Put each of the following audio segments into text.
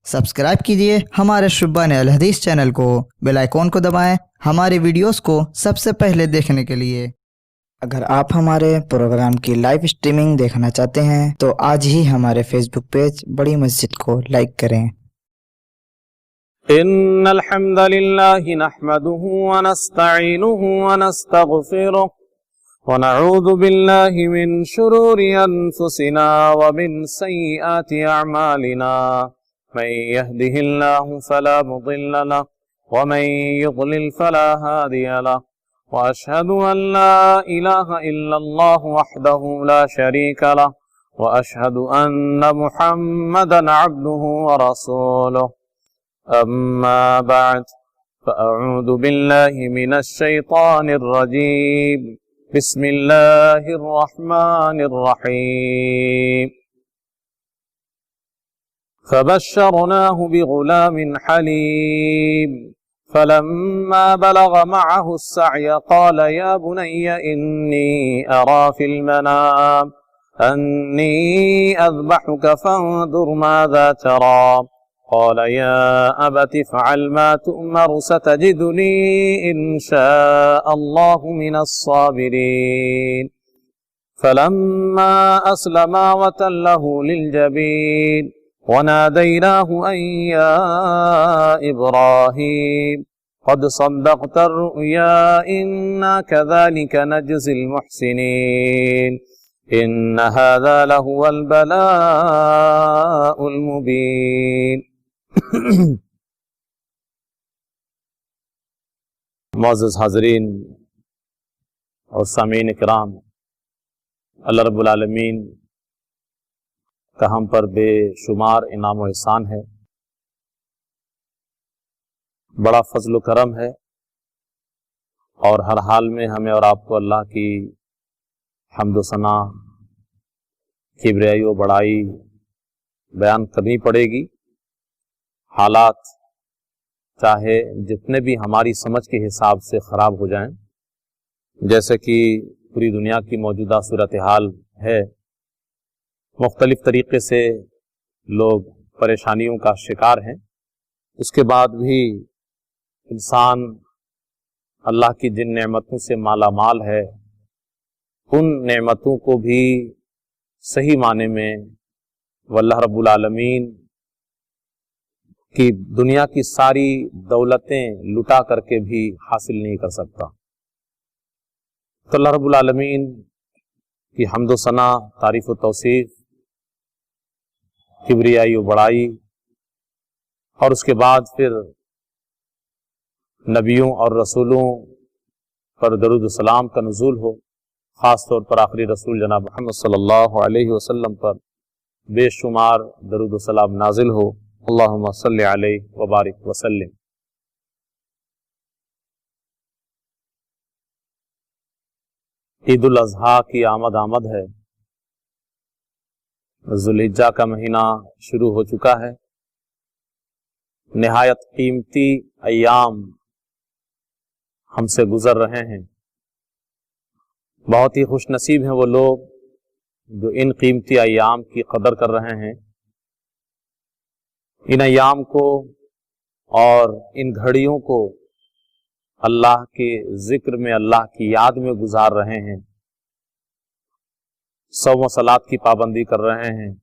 Subscribe कीजिए हमारे शुब्बान अल हदीस चैनल को, बेल आइकॉन को दबाएं हमारे वीडियोस को सबसे पहले देखने के लिए। अगर आप हमारे प्रोग्राम की लाइव स्ट्रीमिंग देखना चाहते हैं तो आज ही हमारे फेसबुक पेज बड़ी मस्जिद को लाइक करें। इन्नल हम्दलिल्लाहि नहमदुहु व नस्तईनुहु व नस्तगफिरुह व नऊज़ु बिल्लाहि मिन शुरूरि अनफुसिना व मिन सय्यिआति अअमालिना मन यहदिहिल्लाहु फला मुदिल्ल लहु व मन युद्लिल फला हादिय लहु व अशहदु अन ला इलाहा इल्लल्लाहु वहदहु ला शरीका लहु व अशहदु अन्न मुहम्मदन अब्दुहु व रसूलुहु। अम्मा बाद फ़अऊज़ु बिल्लाहि मिनश शैतानिर रजीम। बिस्मिल्लाहिर रहमानिर रहीम। फ़बश्शरनाहु बिग़ुलामिन हलीम फलम्मा बलग मअहु अस्सअय क़ाल या बुनय्य इन्नी अरा फ़िल मनाम अन्नी अज़बहुक फ़ंज़ुर माज़ा तरा قال يا أبت افعل ما تؤمر ستجدني إن شاء الله من الصابرين فلما أسلما وتله للجبين وناديناه أن يا إبراهيم قد صدقت الرؤيا إنا كذلك نجزي المحسنين إن هذا لهو البلاء المبين۔ معزز حاضرین اور سامعین کرام، اللہ رب العالمین کا ہم پر بے شمار انعام و احسان ہے، بڑا فضل و کرم ہے، اور ہر حال میں ہمیں اور آپ کو اللہ کی حمد و ثنا، کبریائی و بڑائی بیان کرنی پڑے گی۔ حالات چاہے جتنے بھی ہماری سمجھ کے حساب سے خراب ہو جائیں، جیسے کہ پوری دنیا کی موجودہ صورتحال ہے، مختلف طریقے سے لوگ پریشانیوں کا شکار ہیں، اس کے بعد بھی انسان اللہ کی جن نعمتوں سے مالا مال ہے، ان نعمتوں کو بھی صحیح معنی میں واللہ رب العالمین کی دنیا کی ساری دولتیں لٹا کر کے بھی حاصل نہیں کر سکتا۔ تو اللہ رب العالمین کی حمد و ثنا، تعریف و توصیف، کبریائی و بڑائی، اور اس کے بعد پھر نبیوں اور رسولوں پر درود و سلام کا نزول ہو، خاص طور پر آخری رسول جناب محمد صلی اللہ علیہ وسلم پر بے شمار درود و سلام نازل ہو، اللہم صلی علیہ وبارک وسلم۔ عید الاضحیٰ کی آمد ہے، ذوالحجہ کا مہینہ شروع ہو چکا ہے، نہایت قیمتی ایام ہم سے گزر رہے ہیں۔ بہت ہی خوش نصیب ہیں وہ لوگ جو ان قیمتی ایام کی قدر کر رہے ہیں، ان ایام کو اور ان گھڑیوں کو اللہ کے ذکر میں، اللہ کی یاد میں گزار رہے ہیں، صوم و صلات کی پابندی کر رہے ہیں،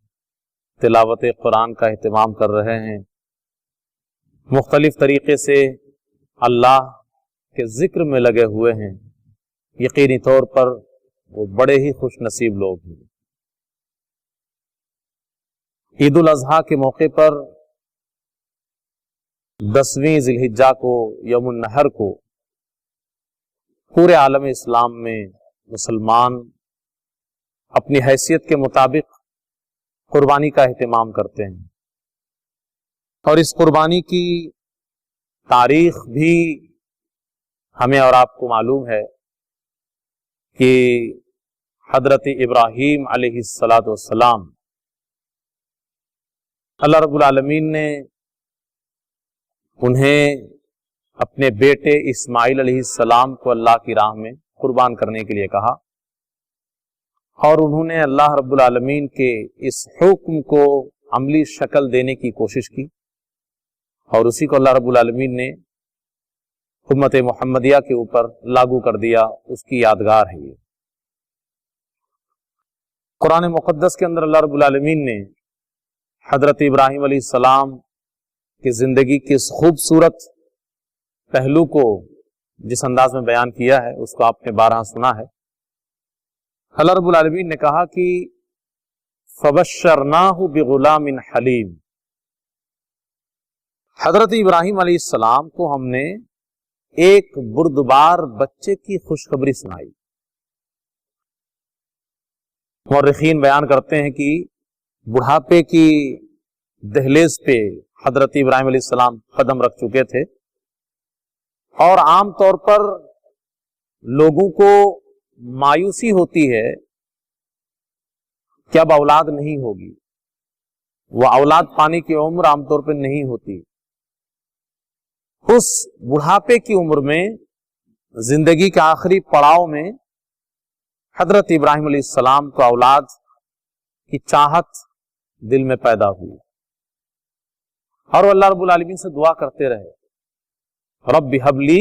تلاوت قرآن کا اہتمام کر رہے ہیں، مختلف طریقے سے اللہ کے ذکر میں لگے ہوئے ہیں۔ یقینی طور پر وہ بڑے ہی خوش نصیب لوگ ہیں۔ عید الاضحیٰ کے موقع پر 10ویں ذی الحجہ کو، یوم النحر کو، پورے عالم اسلام میں مسلمان اپنی حیثیت کے مطابق قربانی کا اہتمام کرتے ہیں، اور اس قربانی کی تاریخ بھی ہمیں اور آپ کو معلوم ہے کہ حضرت ابراہیم علیہ السلام، اللہ رب العالمین نے انہیں اپنے بیٹے اسماعیل علیہ السلام کو اللہ کی راہ میں قربان کرنے کے لیے کہا، اور انہوں نے اللہ رب العالمین کے اس حکم کو عملی شکل دینے کی کوشش کی، اور اسی کو اللہ رب العالمین نے امت محمدیہ کے اوپر لاگو کر دیا، اس کی یادگار ہے یہ۔ قرآن مقدس کے اندر اللہ رب العالمین نے حضرت ابراہیم علیہ السلام کی زندگی کے اس خوبصورت پہلو کو جس انداز میں بیان کیا ہے اس کو آپ نے بارہا سنا ہے۔ اللہ رب العالمین نے کہا کہ فَبَشَّرْنَاهُ بِغُلَامٍ حَلِيمٍ، حضرت ابراہیم علیہ السلام کو ہم نے ایک بردبار بچے کی خوشخبری سنائی۔ مورخین بیان کرتے ہیں کہ بڑھاپے کی دہلیز پہ حضرت ابراہیم علیہ السلام قدم رکھ چکے تھے، اور عام طور پر لوگوں کو مایوسی ہوتی ہے کہ اب اولاد نہیں ہوگی، وہ اولاد پانے کی عمر عام طور پہ نہیں ہوتی۔ اس بڑھاپے کی عمر میں، زندگی کے آخری پڑاؤ میں حضرت ابراہیم علیہ السلام کو اولاد کی چاہت دل میں پیدا ہوئی، اور وہ اللہ رب العالمین سے دعا کرتے رہے، رب ہب لی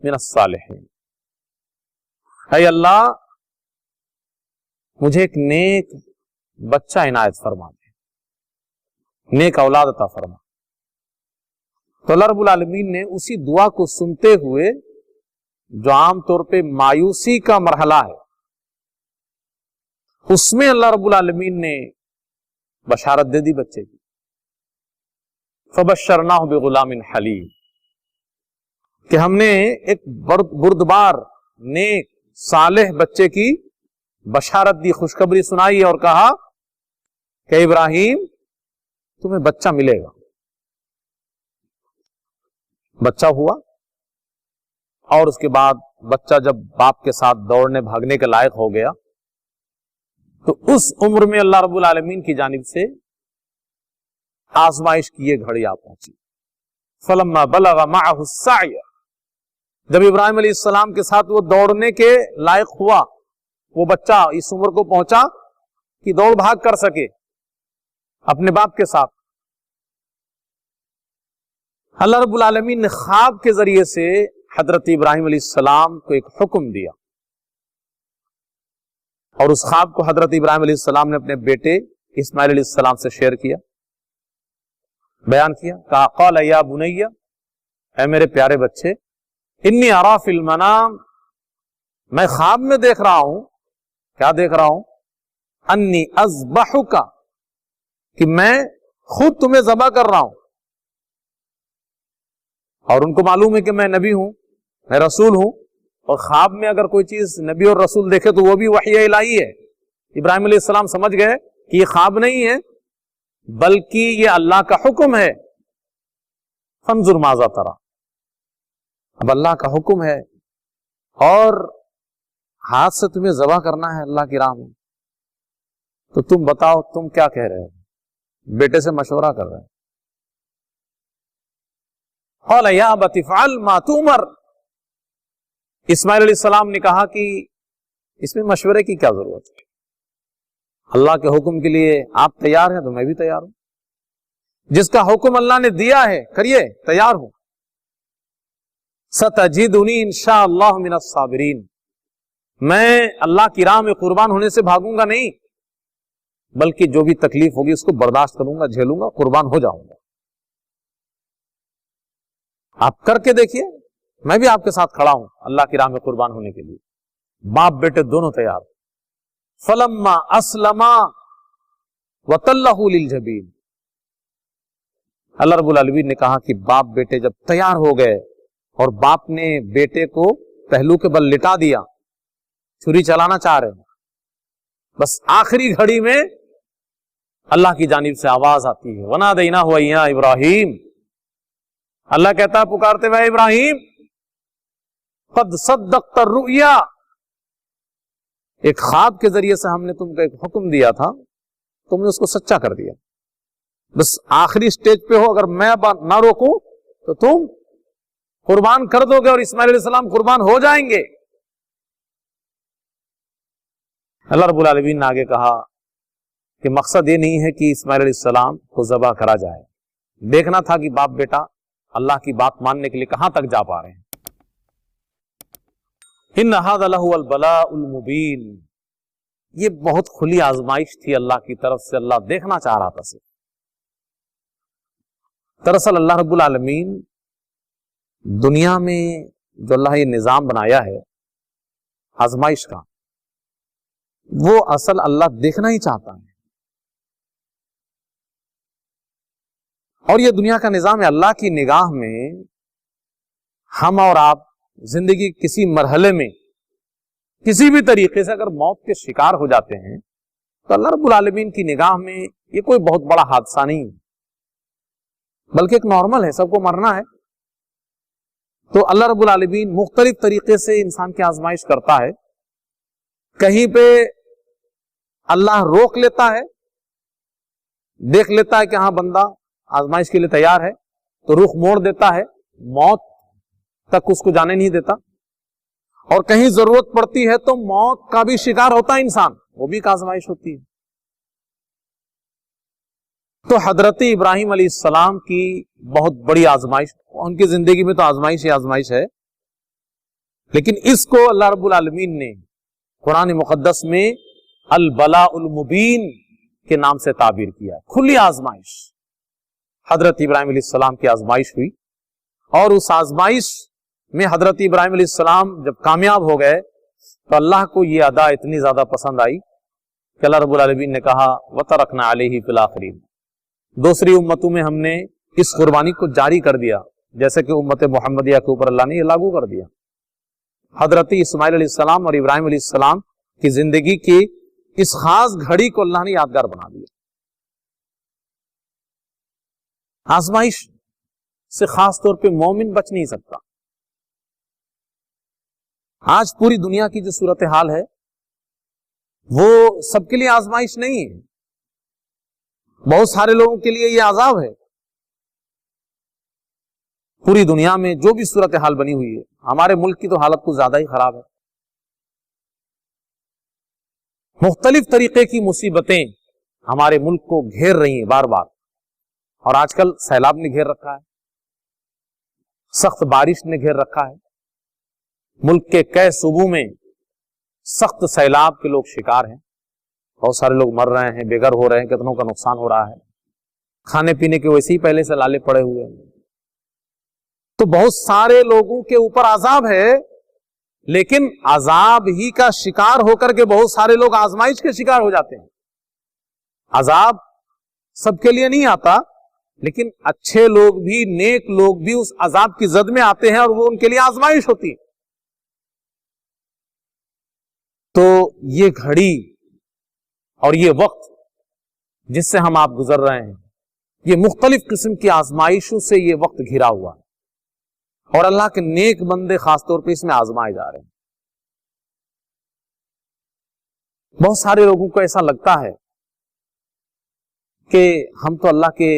من الصالحین، اے اللہ مجھے ایک نیک بچہ عنایت فرما دے، نیک اولاد عطا فرما۔ تو اللہ رب العالمین نے اسی دعا کو سنتے ہوئے، جو عام طور پہ مایوسی کا مرحلہ ہے، اس میں اللہ رب العالمین نے بشارت دے دی بچے کی، فَبَشَّرْنَاهُ بِغُلَامٍ حَلِيمٍ، کہ ہم نے ایک بردبار نیک صالح بچے کی بشارت دی، خوشخبری سنائی، اور کہا کہ ابراہیم تمہیں بچہ ملے گا۔ بچہ ہوا، اور اس کے بعد بچہ جب باپ کے ساتھ دوڑنے بھاگنے کے لائق ہو گیا تو اس عمر میں اللہ رب العالمین کی جانب سے آزمائش کی یہ گھڑی آ پہنچی۔ فَلَمَّا بَلَغَ مَعَهُ السَّعْيَ، جب ابراہیم علیہ السلام کے ساتھ وہ دوڑنے کے لائق ہوا، وہ بچہ اس عمر کو پہنچا کہ دوڑ بھاگ کر سکے اپنے باپ کے ساتھ، اللہ رب العالمین نے خواب کے ذریعے سے حضرت ابراہیم علیہ السلام کو ایک حکم دیا، اور اس خواب کو حضرت ابراہیم علیہ السلام نے اپنے بیٹے اسماعیل علیہ السلام سے شیئر کیا، بیان کیا، کہا قال یا بنی، اے میرے پیارے بچے، انی ارا فی المنام، میں خواب میں دیکھ رہا ہوں، کیا دیکھ رہا ہوں؟ انی اذبحک، کہ میں خود تمہیں ذبح کر رہا ہوں، اور ان کو معلوم ہے کہ میں نبی ہوں، میں رسول ہوں، اور خواب میں اگر کوئی چیز نبی اور رسول دیکھے تو وہ بھی وحی الہی ہے۔ ابراہیم علیہ السلام سمجھ گئے کہ یہ خواب نہیں ہے بلکہ یہ اللہ کا حکم ہے۔ فانظر ماذا ترى، اب اللہ کا حکم ہے اور ہاتھ سے تمہیں ذبح کرنا ہے اللہ کی راہ میں، تو تم بتاؤ تم کیا کہہ رہے ہو؟ بیٹے سے مشورہ کر رہے ہیں۔ قال یا ابت افعل ما تؤمر، اسماعیل علیہ السلام نے کہا کہ اس میں مشورے کی کیا ضرورت ہے، اللہ کے حکم کے لیے آپ تیار ہیں تو میں بھی تیار ہوں، جس کا حکم اللہ نے دیا ہے کریے، تیار ہوں۔ ستجدنی انشاءاللہ من الصابرین، میں اللہ کی راہ میں قربان ہونے سے بھاگوں گا نہیں، بلکہ جو بھی تکلیف ہوگی اس کو برداشت کروں گا، جھیلوں گا، قربان ہو جاؤں گا۔ آپ کر کے دیکھیے، میں بھی آپ کے ساتھ کھڑا ہوں اللہ کی راہ میں قربان ہونے کے لیے۔ باپ بیٹے دونوں تیار۔ فلما اسلما وتلہ للجبین، اللہ رب العالمین نے کہا کہ باپ بیٹے جب تیار ہو گئے اور باپ نے بیٹے کو پہلو کے بل لٹا دیا، چھری چلانا چاہ رہے ہیں، بس آخری گھڑی میں اللہ کی جانب سے آواز آتی ہے، وَنَادَيْنَاهُ يَا ابراہیم، اللہ کہتا ہے پکارتے ہوئے ابراہیم قد صدقت الرؤیا، ایک خواب کے ذریعے سے ہم نے تم کو ایک حکم دیا تھا، تم نے اس کو سچا کر دیا، بس آخری سٹیج پہ ہو، اگر میں نہ روکوں تو تم قربان کر دو گے اور اسماعیل علیہ السلام قربان ہو جائیں گے۔ اللہ رب العالمین نے آگے کہا کہ مقصد یہ نہیں ہے کہ اسماعیل علیہ السلام کو ذبح کرا جائے، देखना था कि बाप बेटा अल्लाह की बात मानने के लिए कहां तक जा पा रहे हैं। इन्न हाज़ा लहुवल बलाउल मुबीन, ये बहुत खुली आजमाइश थी अल्लाह की तरफ से, अल्लाह देखना चाह रहा था सिर्फ। दरअसल अल्लाह रब्बुल आलमीन दुनिया में जो अल्लाह ये निजाम बनाया है आजमाइश का, वो असल अल्लाह देखना ही चाहता है। और ये दुनिया का निजाम है। अल्लाह की निगाह में हम और आप जिंदगी किसी मरहले में किसी भी तरीके से अगर मौत के शिकार हो जाते हैं तो अल्लाह रब्बुल आलमीन की निगाह में ये कोई बहुत बड़ा हादसा नहीं है, बल्कि एक नॉर्मल है, सबको मरना है। तो अल्लाह रब्बुल आलमीन मुख्तलिफ तरीके से इंसान की आजमाइश करता है। कहीं पे अल्लाह रोक लेता है, देख लेता है कि हाँ बंदा आजमाइश के लिए तैयार है, तो रुख मोड़ देता है, मौत तक उसको जाने नहीं देता। और कहीं जरूरत पड़ती है तो मौत का भी शिकार होता है इंसान, वो भी एक आजमाइश होती है। तो हजरत इब्राहिम अलैहिस्सलाम की बहुत बड़ी आजमाइश, उनकी जिंदगी में तो आजमाइश ही आजमाइश है, लेकिन इसको अल्लाह रब्बुल आलमीन ने कुरान मुकद्दस में अल बलाउल मुबीन के नाम से ताबीर किया, खुली आजमाइश। हजरत इब्राहिम अलैहिस्सलाम की आजमाइश हुई और उस आजमाइश में हजरत इब्राहिम अलैहिस्सलाम जब कामयाब हो गए तो अल्लाह को ये अदा इतनी ज्यादा पसंद आई कि अल्लाह रब्बुल आलमीन ने कहा वतरकना अलैहि फिल आखिरीन, दूसरी उम्मतों में हमने इस कुर्बानी को जारी कर दिया, जैसे कि उम्मत मोहम्मदिया के ऊपर अल्लाह ने ये लागू कर दिया। हजरत इस्माइल अलैहिस्सलाम और इब्राहिम अलैहिस्सलाम की जिंदगी की इस खास घड़ी को अल्लाह ने यादगार बना दिया। आजमाइश से खास तौर पे मोमिन बच नहीं सकता। आज पूरी दुनिया की जो सूरत हाल है वो सबके लिए आजमाइश नहीं है, बहुत सारे लोगों के लिए ये आजाब है। पूरी दुनिया में जो भी सूरत हाल बनी हुई है, हमारे मुल्क की तो हालत कुछ ज्यादा ही खराब है। मुख्तलिफ तरीके की मुसीबतें हमारे मुल्क को घेर रही हैं बार बार, और आजकल सैलाब ने घेर रखा है, सख्त बारिश ने घेर रखा है। मुल्क के कई सूबों में सख्त सैलाब के लोग शिकार हैं, बहुत सारे लोग मर रहे हैं, बेघर हो रहे हैं, कितनों का नुकसान हो रहा है, खाने पीने के वैसे ही पहले से लाले पड़े हुए हैं। तो बहुत सारे लोगों के ऊपर आजाब है, लेकिन आजाब ही का शिकार होकर के बहुत सारे लोग आजमाइश के शिकार हो जाते हैं। आजाब सबके लिए नहीं आता, लेकिन अच्छे लोग भी, नेक लोग भी उस अजाब की जद में आते हैं और वो उनके लिए आजमाइश होती है। तो ये घड़ी और ये वक्त जिससे हम आप गुजर रहे हैं, ये मुख्तलिफ किस्म की आजमाइशों से ये वक्त घिरा हुआ है, और अल्लाह के नेक बंदे खासतौर पे इसमें आजमाए जा रहे हैं। बहुत सारे लोगों को ऐसा लगता है कि हम तो अल्लाह के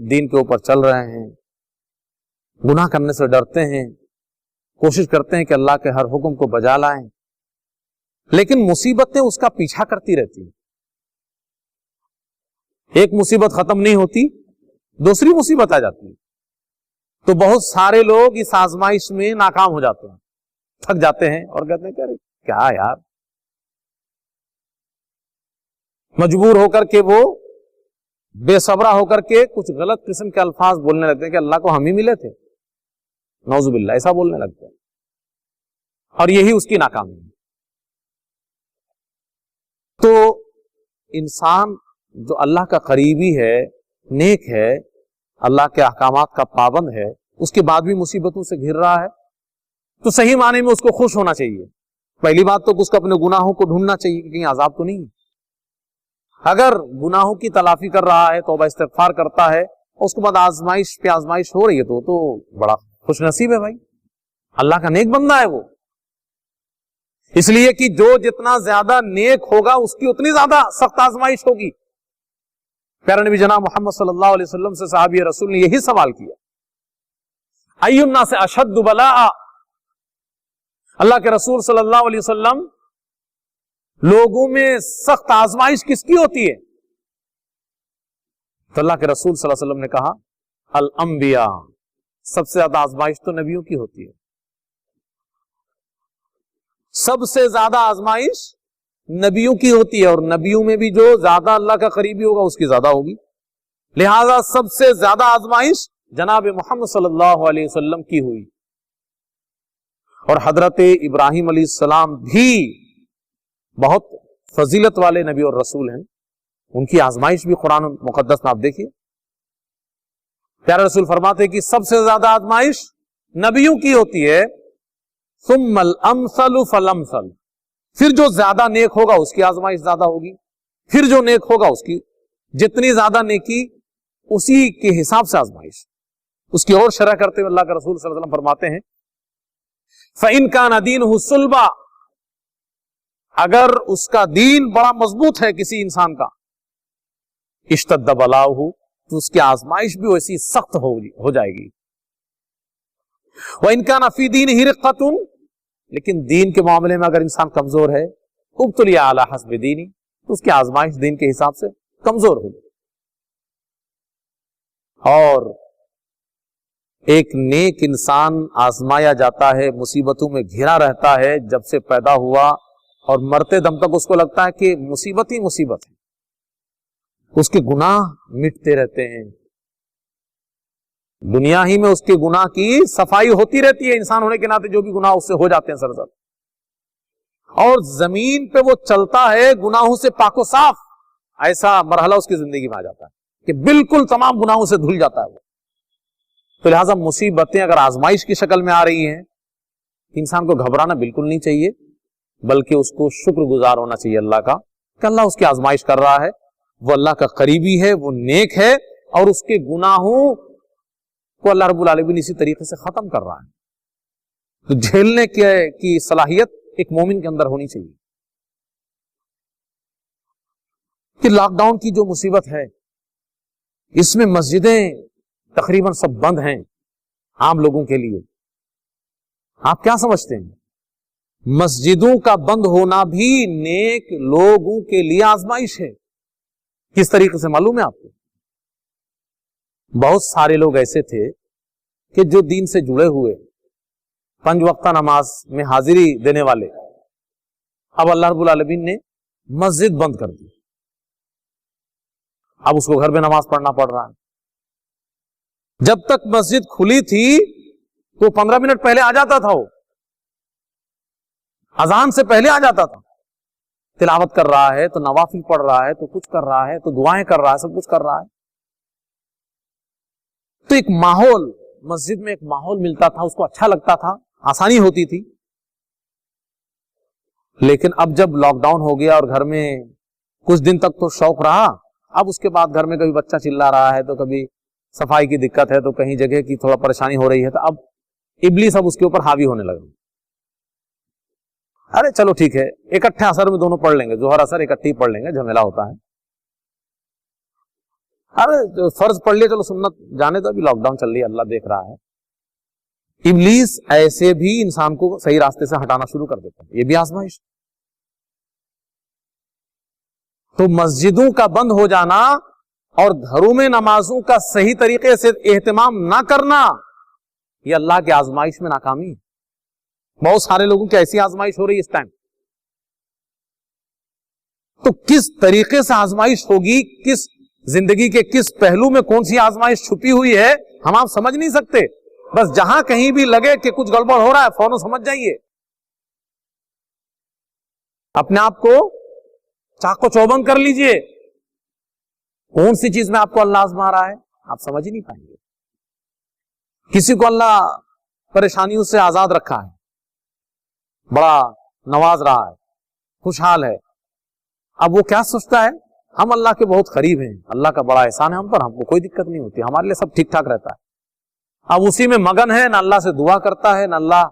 दीन के ऊपर चल रहे हैं, गुनाह करने से डरते हैं, कोशिश करते हैं कि अल्लाह के हर हुक्म को बजा लाएं, लेकिन मुसीबतें उसका पीछा करती रहती हैं। एक मुसीबत खत्म नहीं होती, दूसरी मुसीबत आ जाती है। तो बहुत सारे लोग इस आजमाइश में नाकाम हो जाते हैं, थक जाते हैं और कहते हैं कि अरे क्या यार, मजबूर होकर के वो बेसब्रा होकर के कुछ गलत किस्म के अल्फाज बोलने लगते हैं कि अल्लाह को हम ही मिले थे, नौजुबिल्लाह, ऐसा बोलने लगते हैं, और यही उसकी नाकामी है। तो इंसान जो अल्लाह का करीबी है, नेक है, अल्लाह के अहकामात का पाबंद है, उसके बाद भी मुसीबतों से घिर रहा है, तो सही माने में उसको खुश होना चाहिए। पहली बात तो उसको अपने गुनाहों को ढूंढना चाहिए कि कहीं अजाब तो नहीं। अगर गुनाहों की तलाफी कर रहा है, तौबा इस्तिगफार करता है, उसके बाद आजमाइश पे आजमाइश हो रही है, तो बड़ा खुशनसीब है भाई, अल्लाह का नेक बंदा है वो। इसलिए कि जो जितना ज्यादा नेक होगा उसकी उतनी ज्यादा सख्त आजमाइश होगी। प्यारे नबी जनाब मोहम्मद सल्लल्लाहु अलैहि वसल्लम से साहबी रसूल ने यही सवाल किया, अय्युन्ना से अशद्दु बला, अल्लाह के रसूल सल्लल्लाहु अलैहि वसल्लम लोगों में सख्त आजमाइश किसकी होती है? तो अल्लाह के रसूल सल्लल्लाहु अलैहि वसल्लम ने कहा अल अंबिया, सबसे ज्यादा आजमाइश तो नबियों की होती है। सबसे ज्यादा आजमाइश नबियों की होती है, और नबियों में भी जो ज्यादा अल्लाह का करीबी होगा उसकी ज्यादा होगी। लिहाजा सबसे ज्यादा आजमाइश जनाब मोहम्मद सल्लल्लाहु अलैहि वसल्लम की हुई। और हजरत इब्राहिम अलैहिस्सलाम भी बहुत फजीलत वाले नबी और रसूल हैं, उनकी आजमाइश भी कुरान मुकद्दस में आप देखिए, प्यारे रसूल फरमाते कि सबसे ज्यादा आजमाइश नबियों की होती है। सुम्मल अमसलु फलमसल, फिर जो ज्यादा नेक होगा उसकी आजमाइश ज्यादा होगी, फिर जो नेक होगा उसकी जितनी ज्यादा नेकी उसी के हिसाब से आजमाइश। उसकी और शरह करते हुए अल्लाह के रसूल सल्लल्लाहु अलैहि वसल्लम फरमाते हैं फ़इन कान दीनुहु सुल्बा, अगर उसका दीन बड़ा मजबूत है किसी इंसान का, इश्तद्द बलाउहु, तो उसकी आजमाइश भी वैसी सख्त हो जाएगी। व इन कान फी दीनिहि रिक़्क़तुन, लेकिन दीन के मामले में अगर इंसान कमजोर है, उब्तुलिया अला हस्बि दीनी, तो उसकी आजमाइश दीन के हिसाब से कमजोर होगी। और एक नेक इंसान आजमाया जाता है, मुसीबतों में घिरा रहता है जब से पैदा हुआ, और मरते दम तक उसको लगता है कि मुसीबत ही मुसीबत है, उसके गुनाह मिटते रहते हैं, दुनिया ही में उसके गुनाह की सफाई होती रहती है, इंसान होने के नाते जो भी गुनाह उससे हो जाते हैं सरसर, और जमीन पे वो चलता है गुनाहों से पाको साफ। ऐसा मरहला उसकी जिंदगी में आ जाता है कि बिल्कुल तमाम गुनाहों से धुल जाता है वो। तो लिहाजा मुसीबतें अगर आजमाइश की शक्ल में आ रही हैं, इंसान को घबराना बिल्कुल नहीं चाहिए, बल्कि उसको शुक्रगुजार होना चाहिए अल्लाह का कि अल्लाह उसकी आजमाइश कर रहा है, वो अल्लाह का करीबी है, वो नेक है, और उसके गुनाहों को अल्लाह रब्बुल आलमीन इसी तरीके से खत्म कर रहा है। तो झेलने की सलाहियत एक मोमिन के अंदर होनी चाहिए। कि लॉकडाउन की जो मुसीबत है, इसमें मस्जिदें तकरीबन सब बंद हैं आम लोगों के लिए। आप क्या समझते हैं, मस्जिदों का बंद होना भी नेक लोगों के लिए आजमाइश है। किस तरीके से मालूम है आपको? बहुत सारे लोग ऐसे थे कि जो दीन से जुड़े हुए, 5 वक्ता नमाज में हाजिरी देने वाले, अब अल्लाह रब्बुल आलमीन ने मस्जिद बंद कर दी, अब उसको घर में नमाज पढ़ना पड़ रहा है। जब तक मस्जिद खुली थी तो 15 मिनट पहले आ जाता था, वो अजान से पहले आ जाता था, तिलावत कर रहा है तो नवाफिल पढ़ रहा है तो कुछ कर रहा है तो दुआएं कर रहा है, सब कुछ कर रहा है। तो एक माहौल, मस्जिद में एक माहौल मिलता था, उसको अच्छा लगता था, आसानी होती थी। लेकिन अब जब लॉकडाउन हो गया और घर में कुछ दिन तक तो शौक रहा, अब उसके बाद घर में कभी बच्चा चिल्ला रहा है तो कभी सफाई की दिक्कत है तो कहीं जगह की थोड़ा परेशानी हो रही है, तो अब इब्लीस अब उसके ऊपर हावी होने लगा। अरे चलो ठीक है, इकट्ठे असर में दोनों पढ़ लेंगे, जोहर असर इकट्ठे ही पढ़ लेंगे, झमेला होता है। अरे फर्ज पढ़ लिया, चलो सुन्नत जाने तो, अभी लॉकडाउन चल रही है, अल्लाह देख रहा है। इब्लीस ऐसे भी इंसान को सही रास्ते से हटाना शुरू कर देता है, ये भी आजमाइश। तो मस्जिदों का बंद हो जाना और घरों में नमाजों का सही तरीके से एहतमाम ना करना, ये अल्लाह की आजमाइश में नाकामी है। बहुत सारे लोगों की ऐसी आजमाइश हो रही है इस टाइम। तो किस तरीके से आजमाइश होगी, किस जिंदगी के किस पहलू में कौन सी आजमाइश छुपी हुई है, हम आप समझ नहीं सकते। बस जहां कहीं भी लगे कि कुछ गड़बड़ हो रहा है, फौरन समझ जाइए, अपने आप को चाको चौबंद कर लीजिए, कौन सी चीज में आपको अल्लाह आजमा रहा है, आप समझ ही नहीं पाएंगे। किसी को अल्लाह परेशानियों से आजाद रखा है, बड़ा नवाज रहा है, खुशहाल है, अब वो क्या सोचता है, हम अल्लाह के बहुत करीब हैं, अल्लाह का बड़ा एहसान है हम पर, हमको कोई दिक्कत नहीं होती, हमारे लिए सब ठीक ठाक रहता है। अब उसी में मगन है, ना अल्लाह से दुआ करता है, ना अल्लाह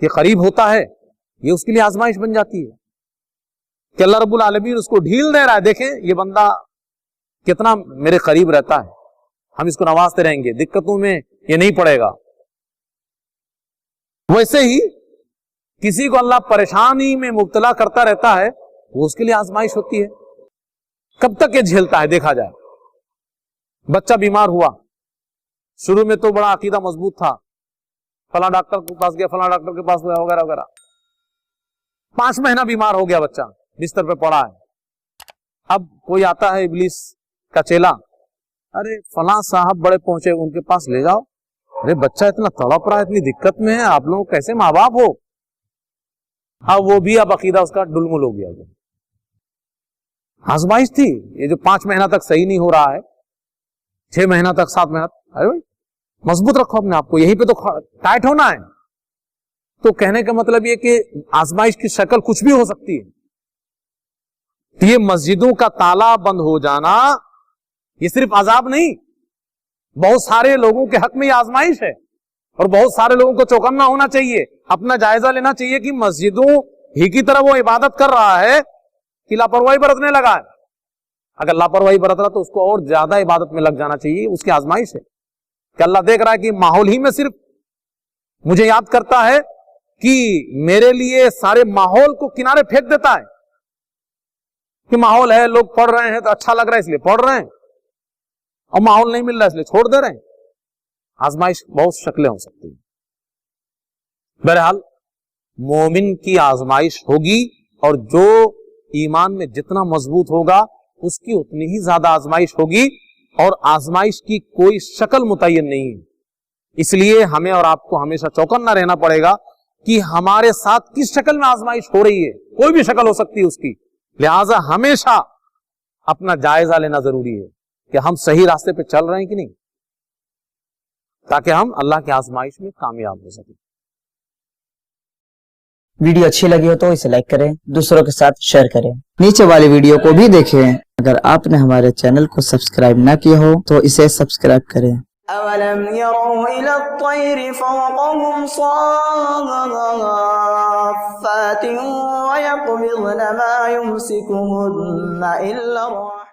के करीब होता है। ये उसके लिए आजमाइश बन जाती है कि अल्लाह रब्बुल आलमीन उसको ढील दे रहा है, देखें ये बंदा कितना मेरे करीब रहता है, हम इसको नवाजते रहेंगे, दिक्कतों में ये नहीं पड़ेगा। वैसे ही किसी को अल्लाह परेशानी में मुब्तला करता रहता है, वो उसके लिए आजमाइश होती है। कब तक ये झेलता है देखा जाए। बच्चा बीमार हुआ, शुरू में तो बड़ा अकीदा मजबूत था, फला डॉक्टर के पास गया, फला डॉक्टर के पास गया, वगैरह वगैरह। 5 महीना बीमार हो गया बच्चा, बिस्तर पे पड़ा है। अब कोई आता है इब्लीस का चेला, अरे फला साहब बड़े पहुंचे, उनके पास ले जाओ। अरे बच्चा इतना तड़प रहा है, इतनी दिक्कत में है, आप लोग कैसे माँ बाप हो। हाँ वो भी अब अकीदा उसका डुलमुल हो गया। आजमाइश थी ये, जो 5 महीना तक सही नहीं हो रहा है, 6 महीना तक, 7 महीना, अरे भाई मजबूत रखो अपने आप को, यहीं पे तो टाइट होना है। तो कहने का मतलब ये कि आजमाइश की शक्ल कुछ भी हो सकती है। ये मस्जिदों का ताला बंद हो जाना ये सिर्फ अजाब नहीं, बहुत सारे लोगों के हक में ये आजमाइश है। और बहुत सारे लोगों को चौकन्ना होना चाहिए, अपना जायजा लेना चाहिए कि मस्जिदों ही की तरह वो इबादत कर रहा है कि लापरवाही बरतने लगा है। अगर लापरवाही बरत रहा तो उसको और ज्यादा इबादत में लग जाना चाहिए, उसकी आजमाइश है कि अल्लाह देख रहा है कि माहौल ही में सिर्फ मुझे याद करता है कि मेरे लिए सारे माहौल को किनारे फेंक देता है कि माहौल है, लोग पढ़ रहे हैं तो अच्छा लग रहा है इसलिए पढ़ रहे हैं, और माहौल नहीं मिल रहा है इसलिए छोड़ दे रहे हैं। आजमाइश बहुत शक्लें हो सकती है। बहरहाल मोमिन की आजमाइश होगी, और जो ईमान में जितना मजबूत होगा उसकी उतनी ही ज्यादा आजमाइश होगी, और आजमाइश की कोई शक्ल मुतय्यन नहीं है। इसलिए हमें और आपको हमेशा चौकन्ना रहना पड़ेगा कि हमारे साथ किस शक्ल में आजमाइश हो रही है, कोई भी शक्ल हो सकती है उसकी। लिहाजा हमेशा अपना जायजा लेना जरूरी है कि हम सही रास्ते पे चल रहे हैं कि नहीं, ताकि हम अल्लाह की आजमाइश में कामयाब हो सकें। वीडियो अच्छी लगी हो तो इसे लाइक करें, दूसरों के साथ शेयर करें। नीचे वाली वीडियो को भी देखें। अगर आपने हमारे चैनल को सब्सक्राइब ना किया हो तो इसे सब्सक्राइब करें। अवलम यरौ इला त्तैरि फ़ौक़हुम साफ़्फ़ातिन व यक़बिज़न मा युमसिकुहुन्ना इल्ला